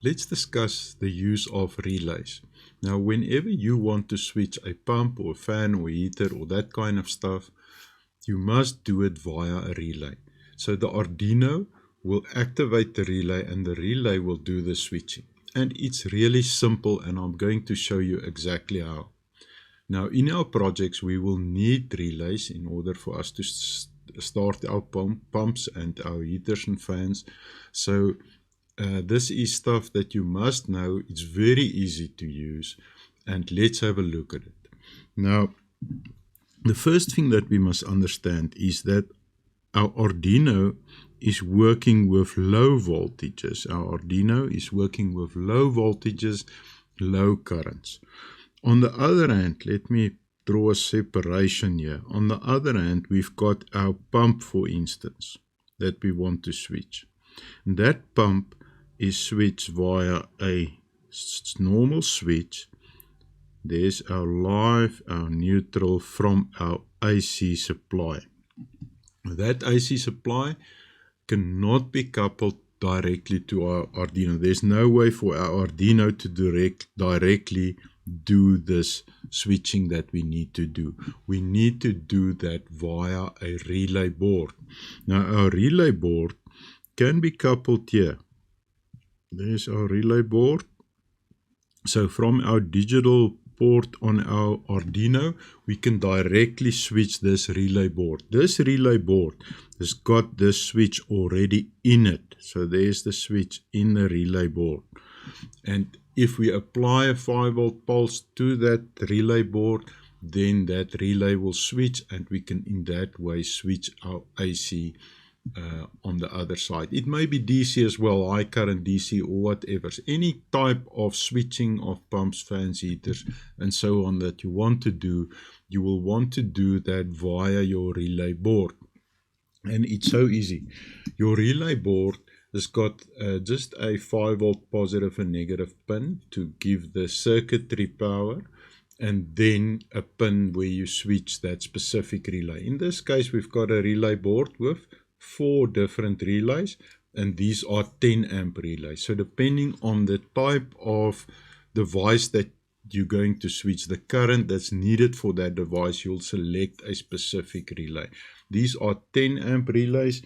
Let's discuss the use of relays. Now, whenever you want to switch a pump or fan or heater or that kind of stuff, you must do it via a relay. So the Arduino will activate the relay and the relay will do the switching. And it's really simple, and I'm going to show you exactly how. Now, in our projects, we will need relays in order for us to start our pumps and our heaters and fans. So this is stuff that you must know. It's very easy to use, and let's have a look at it. Now, the first thing that we must understand is that our Arduino is working with low voltages. Our Arduino is working with low voltages, low currents. On the other hand, let me draw a separation here. On the other hand, we've got our pump, for instance, that we want to switch. And that pump is switched via a normal switch. There's our live, our neutral from our AC supply. That AC supply cannot be coupled directly to our Arduino. There's no way for our Arduino to directly do this switching that we need to do. We need to do that via a relay board. Now, our relay board can be coupled here. There's our relay board. So from our digital port on our Arduino, we can directly switch this relay board. This relay board has got this switch already in it. So there's the switch in the relay board. And if we apply a 5-volt pulse to that relay board, then that relay will switch, and we can in that way switch our AC on the other side. It may be DC as well, high current DC or whatever. Any type of switching of pumps, fans, heaters, and so on that you want to do, you will want to do that via your relay board. And it's so easy. Your relay board has got just a 5-volt positive and negative pin to give the circuitry power, and then a pin where you switch that specific relay. In this case, we've got a relay board with 4 different relays, and these are 10 amp relays. So depending on the type of device that you're going to switch, the current that's needed for that device, you'll select a specific relay. These are 10 amp relays.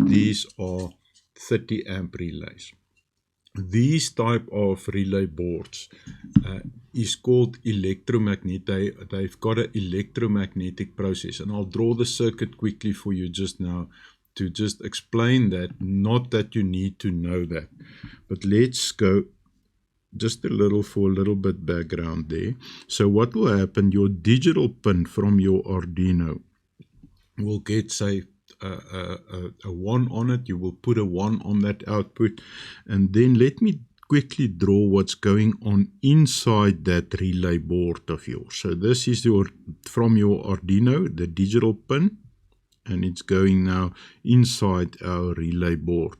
These are 30 amp relays. These type of relay boards is called electromagnetic. They've got an electromagnetic process, and I'll draw the circuit quickly for you just now to just explain that, not that you need to know that. But let's go just a little for a little bit background there. So what will happen, your digital pin from your Arduino will get, say, a 1 on it. You will put a 1 on that output, and then let me quickly draw what's going on inside that relay board of yours. So this is from your Arduino, the digital pin, and it's going now inside our relay board.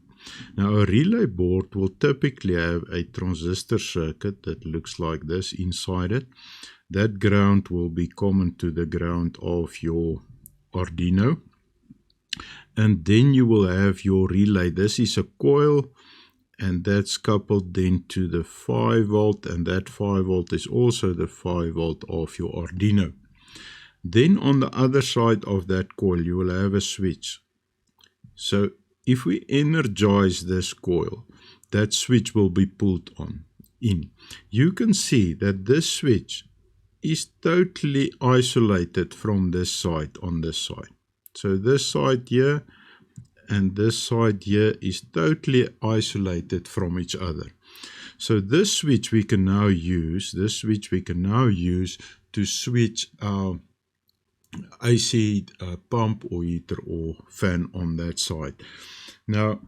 Now, a relay board will typically have a transistor circuit that looks like this inside it. That ground will be common to the ground of your Arduino. And then you will have your relay. This is a coil, and that's coupled then to the 5-volt, and that 5-volt is also the 5-volt of your Arduino. Then on the other side of that coil, you will have a switch. So if we energize this coil, that switch will be pulled in. You can see that this switch is totally isolated from this side on this side. So this side here and this side here is totally isolated from each other. So this switch we can now use, to switch our AC pump or heater or fan on that side. Now,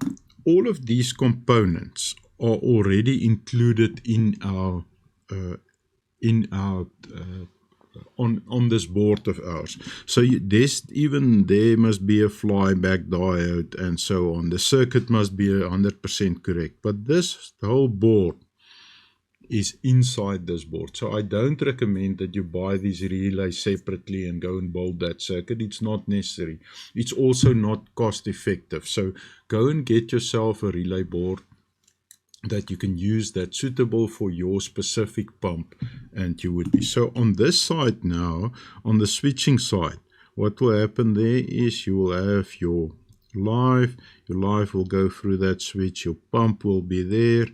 all of these components are already included in our on this board of ours. So there must be a flyback diode and so on. The circuit must be 100% correct. But the whole board is inside this board. So I don't recommend that you buy these relays separately and go and build that circuit. It's not necessary. It's also not cost effective. So go and get yourself a relay board that you can use that's suitable for your specific pump, and you would be. So on this side now, on the switching side, what will happen there is you will have your live will go through that switch, your pump will be there,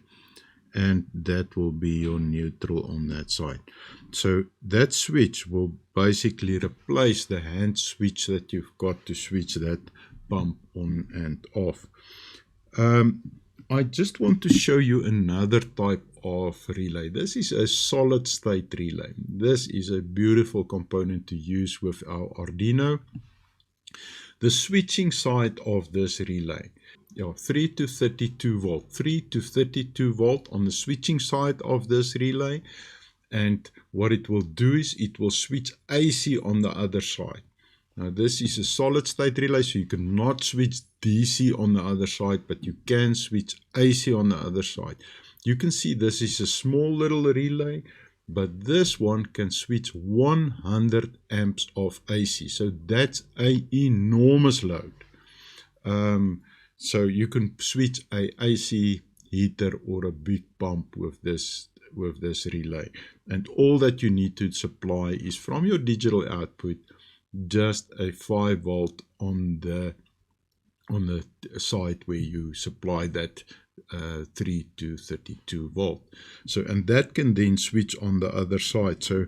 and that will be your neutral on that side. So that switch will basically replace the hand switch that you've got to switch that pump on and off. I just want to show you another type of relay. This is a solid state relay. This is a beautiful component to use with our Arduino. The switching side of this relay, 3 to 32 volt, 3 to 32 volt on the switching side of this relay. And what it will do is it will switch AC on the other side. Now this is a solid state relay, so you cannot switch DC on the other side, but you can switch AC on the other side. You can see this is a small little relay, but this one can switch 100 amps of AC. So that's an enormous load. So you can switch a AC heater or a big pump with this relay. And all that you need to supply is from your digital output just a 5 volt on the side where you supply that 3 to 32 volt. So, and that can then switch on the other side. So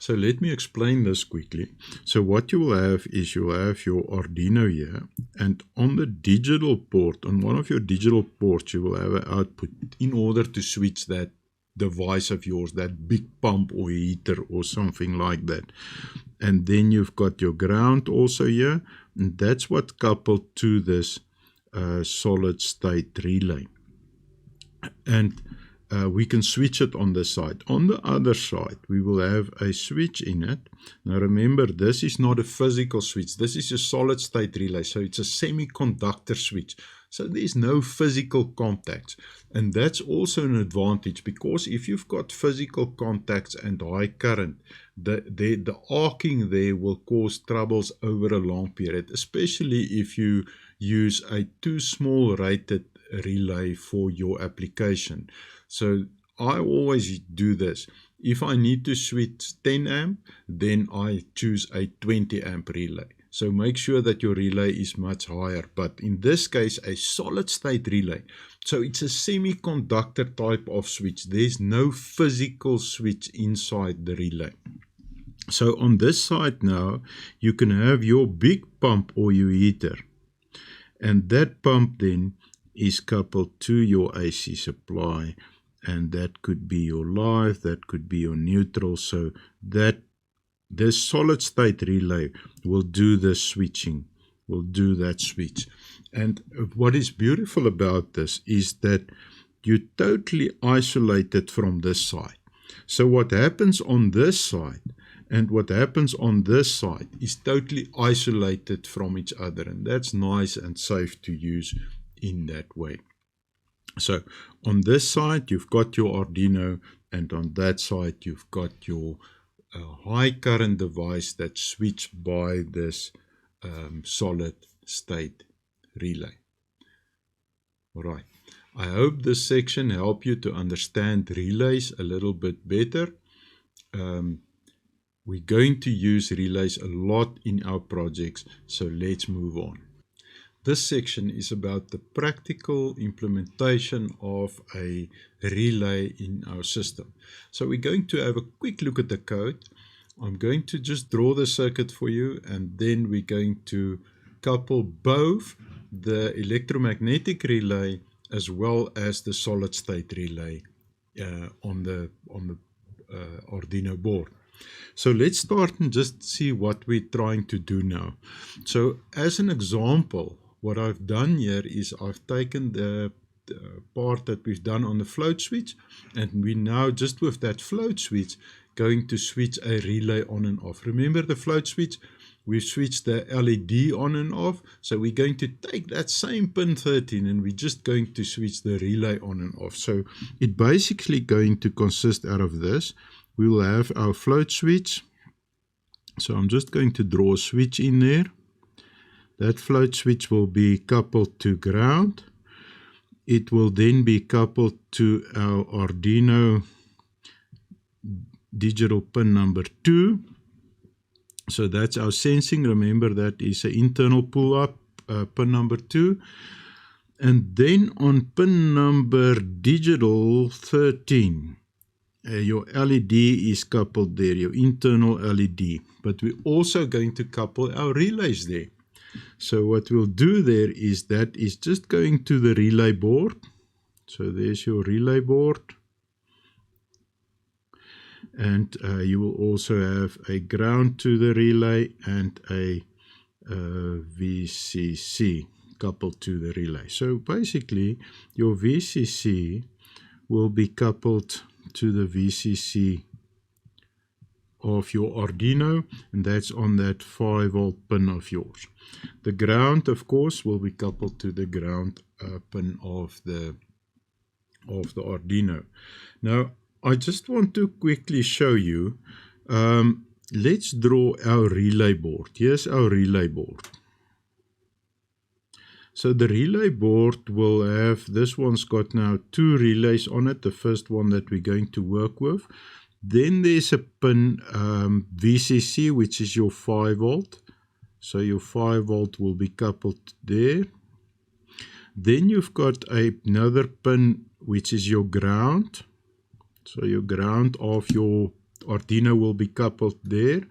let me explain this quickly. So what you will have is you will have your Arduino here, and on the digital port, on one of your digital ports, you will have an output in order to switch that device of yours, that big pump or heater or something like that. And then you've got your ground also here, and that's what's coupled to this solid state relay. And we can switch it on this side. On the other side, we will have a switch in it. Now remember, this is not a physical switch. This is a solid state relay, so it's a semiconductor switch. So there's no physical contacts. And that's also an advantage, because if you've got physical contacts and high current, the arcing there will cause troubles over a long period, especially if you use a too small rated relay for your application. So I always do this. If I need to switch 10 amp, then I choose a 20 amp relay. So make sure that your relay is much higher. But in this case, a solid state relay. So it's a semiconductor type of switch. There's no physical switch inside the relay. So on this side now, you can have your big pump or your heater. And that pump then is coupled to your AC supply. And that could be your live, that could be your neutral. So that this solid state relay will do the switching, will do that switch. And what is beautiful about this is that you're totally isolated from this side. So what happens on this side and what happens on this side is totally isolated from each other. And that's nice and safe to use in that way. So on this side, you've got your Arduino, and on that side, you've got your high current device that's switched by this solid state relay. All right. I hope this section helped you to understand relays a little bit better. We're going to use relays a lot in our projects, so let's move on. This section is about the practical implementation of a relay in our system. So we're going to have a quick look at the code. I'm going to just draw the circuit for you, and then we're going to couple both the electromagnetic relay as well as the solid state relay on the Arduino board. So let's start and just see what we're trying to do now. So as an example, what I've done here is I've taken the part that we've done on the float switch, and we now just with that float switch going to switch a relay on and off. Remember the float switch? We've switched the LED on and off, so we're going to take that same pin 13 and we're just going to switch the relay on and off. So it's basically going to consist out of this. We will have our float switch. So I'm just going to draw a switch in there. That float switch will be coupled to ground. it will then be coupled to our Arduino digital pin number 2. So that's our sensing. Remember, that is an internal pull-up, pin number 2. And then on pin number digital 13, your LED is coupled there, your internal LED. But we're also going to couple our relays there. So what we'll do there is that is just going to the relay board. So there's your relay board. And you will also have a ground to the relay and a VCC coupled to the relay. So basically your VCC will be coupled to the VCC of your Arduino, and that's on that 5-volt pin of yours. The ground, of course, will be coupled to the ground pin of the Arduino. Now I just want to quickly show you, let's draw our relay board. Here's our relay board. So the relay board will have, this one's got now 2 relays on it, the first one that we're going to work with. Then there's a pin VCC, which is your 5-volt. So your 5-volt will be coupled there. Then you've got another pin, which is your ground. So your ground of your Arduino will be coupled there.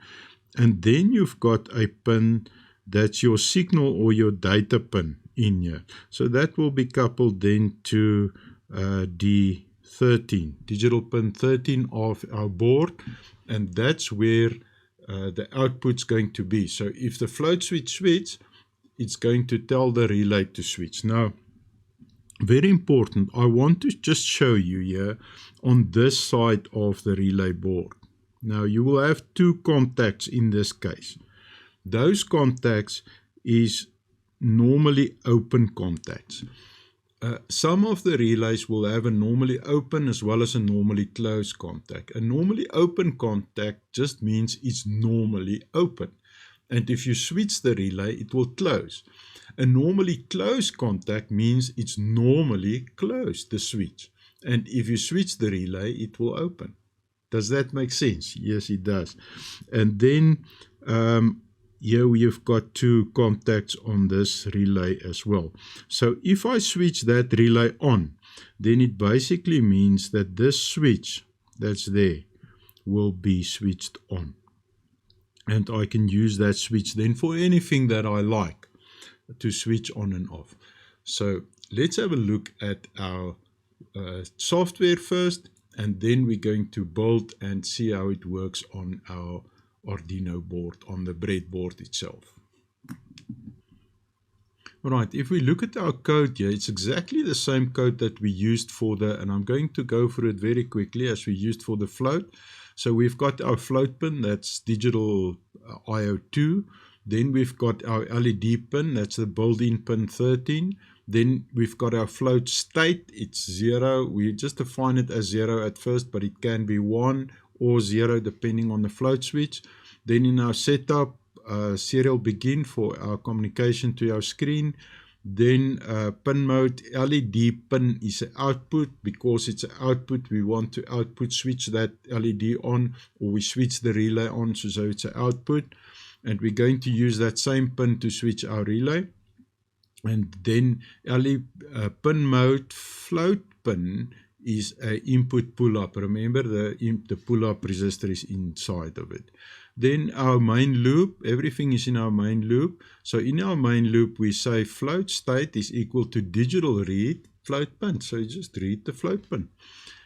And then you've got a pin that's your signal or your data pin in here. So that will be coupled then to D13, digital pin 13 of our board. And that's where the output's going to be. So if the float switch it's going to tell the relay to switch. Now, very important, I want to just show you here on this side of the relay board. Now you will have 2 contacts in this case. Those contacts is normally open contacts. Some of the relays will have a normally open as well as a normally closed contact. A normally open contact just means it's normally open. And if you switch the relay, it will close. A normally closed contact means it's normally closed, the switch. And if you switch the relay, it will open. Does that make sense? Yes, it does. And then here we've got 2 contacts on this relay as well. So if I switch that relay on, then it basically means that this switch that's there will be switched on. And I can use that switch then for anything that I like to switch on and off. So let's have a look at our software first, and then we're going to build and see how it works on our Arduino board, on the breadboard itself. Alright, if we look at our code here, it's exactly the same code that we used for and I'm going to go through it very quickly as we used for the float. So we've got our float pin, that's digital IO2. Then we've got our LED pin, that's the built-in pin 13. Then we've got our float state, it's 0. We just define it as 0 at first, but it can be 1 or 0 depending on the float switch. Then in our setup, serial begin for our communication to our screen. Then pin mode, LED pin is an output. Because it's an output, we want to output switch that LED on, or we switch the relay on, so it's an output. And we're going to use that same pin to switch our relay. And then pin mode float pin is an input pull-up. Remember, the pull-up resistor is inside of it. Then our main loop, everything is in our main loop. So in our main loop, we say float state is equal to digital read float pin. So you just read the float pin.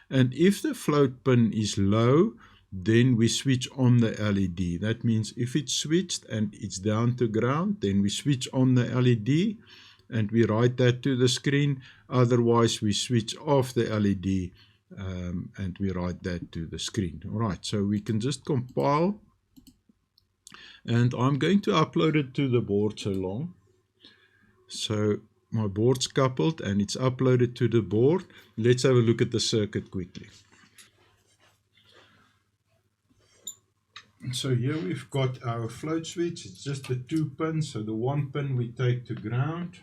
And if the float pin is low, then we switch on the LED. That means if it's switched and it's down to ground, then we switch on the LED and we write that to the screen. Otherwise, we switch off the LED and we write that to the screen. All right, so we can just compile. And I'm going to upload it to the board so long. So my board's coupled and it's uploaded to the board. Let's have a look at the circuit quickly. So here we've got our float switch. It's just the 2 pins. So the 1 pin we take to ground.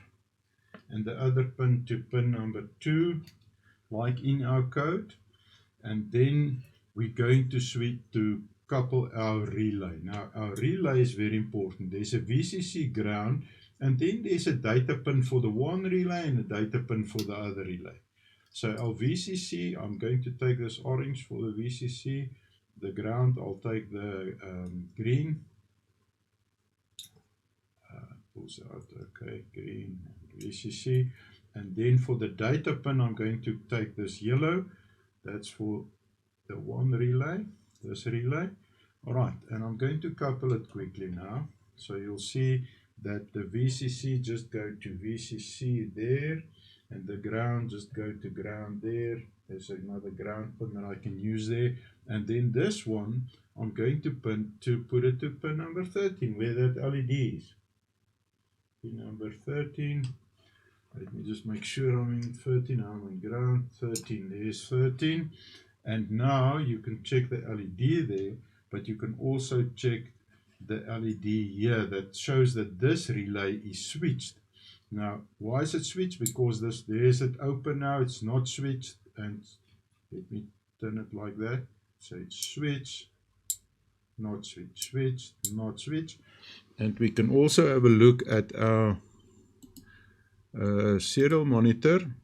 and the other pin to pin number 2, like in our code. And then we're going to switch to couple our relay. Now our relay is very important. There's a VCC ground, and then there's a data pin for the one relay and a data pin for the other relay. So our VCC, I'm going to take this orange for the VCC. The ground, I'll take the green. Pulls out, okay, green, VCC. And then for the data pin, I'm going to take this yellow. That's for the one relay, this relay. All right, and I'm going to couple it quickly now. So you'll see that the VCC just go to VCC there, and the ground just go to ground there. There's another ground pin that I can use there. And then this one, I'm going to put it to pin number 13, where that LED is. Pin number 13. Let me just make sure I'm in 13. I'm in ground 13. There's 13. And now you can check the LED there, but you can also check the LED here that shows that this relay is switched. Now, why is it switched? Because there's it open now. It's not switched. And let me turn it like that. So it's switched, not switched, switched, not switched. And we can also have a look at our serial monitor.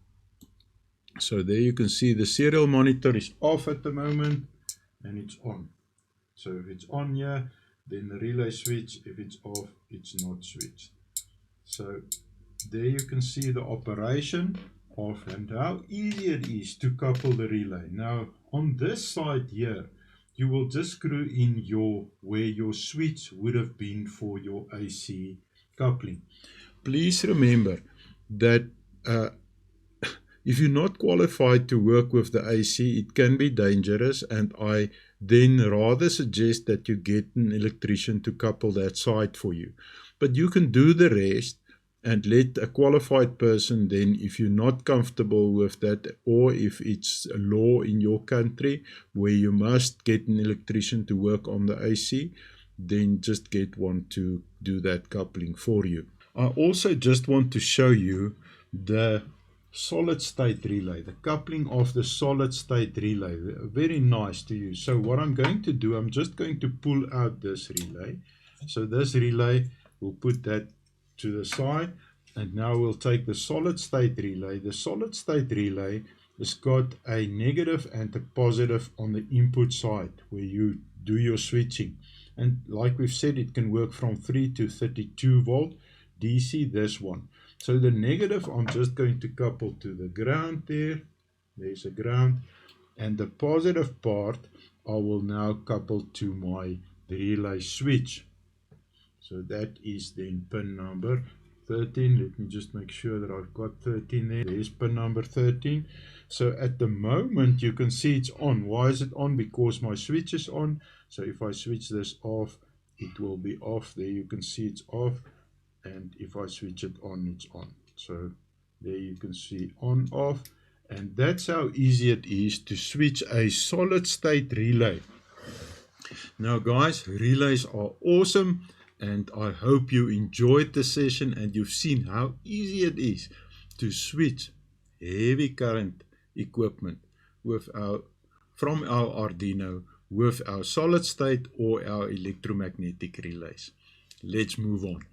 So there you can see the serial monitor is off at the moment and it's on. So if it's on here, then the relay switch. If it's off, it's not switched. So there you can see the operation of and how easy it is to couple the relay. Now on this side here, you will just screw in where your switch would have been for your AC coupling. Please remember that if you're not qualified to work with the AC, it can be dangerous, and I then rather suggest that you get an electrician to couple that side for you. But you can do the rest and let a qualified person then, if you're not comfortable with that, or if it's a law in your country where you must get an electrician to work on the AC, then just get one to do that coupling for you. I also just want to show you the solid state relay, the coupling of the solid state relay. Very nice to use. So what I'm going to do, I'm just going to pull out this relay. So this relay, we'll put that to the side, and now we'll take the solid state relay. The solid state relay has got a negative and a positive on the input side where you do your switching. And like we've said, it can work from 3 to 32 volt DC, this one. So the negative, I'm just going to couple to the ground there. There's a ground. And the positive part, I will now couple to my relay switch. So that is then pin number 13. Let me just make sure that I've got 13 there. There's pin number 13. So at the moment, you can see it's on. Why is it on? Because my switch is on. So if I switch this off, it will be off. There you can see it's off. And if I switch it on, it's on. So there you can see on, off. And that's how easy it is to switch a solid state relay. Now guys, relays are awesome, and I hope you enjoyed the session and you've seen how easy it is to switch heavy current equipment from our Arduino with our solid state or our electromagnetic relays. Let's move on.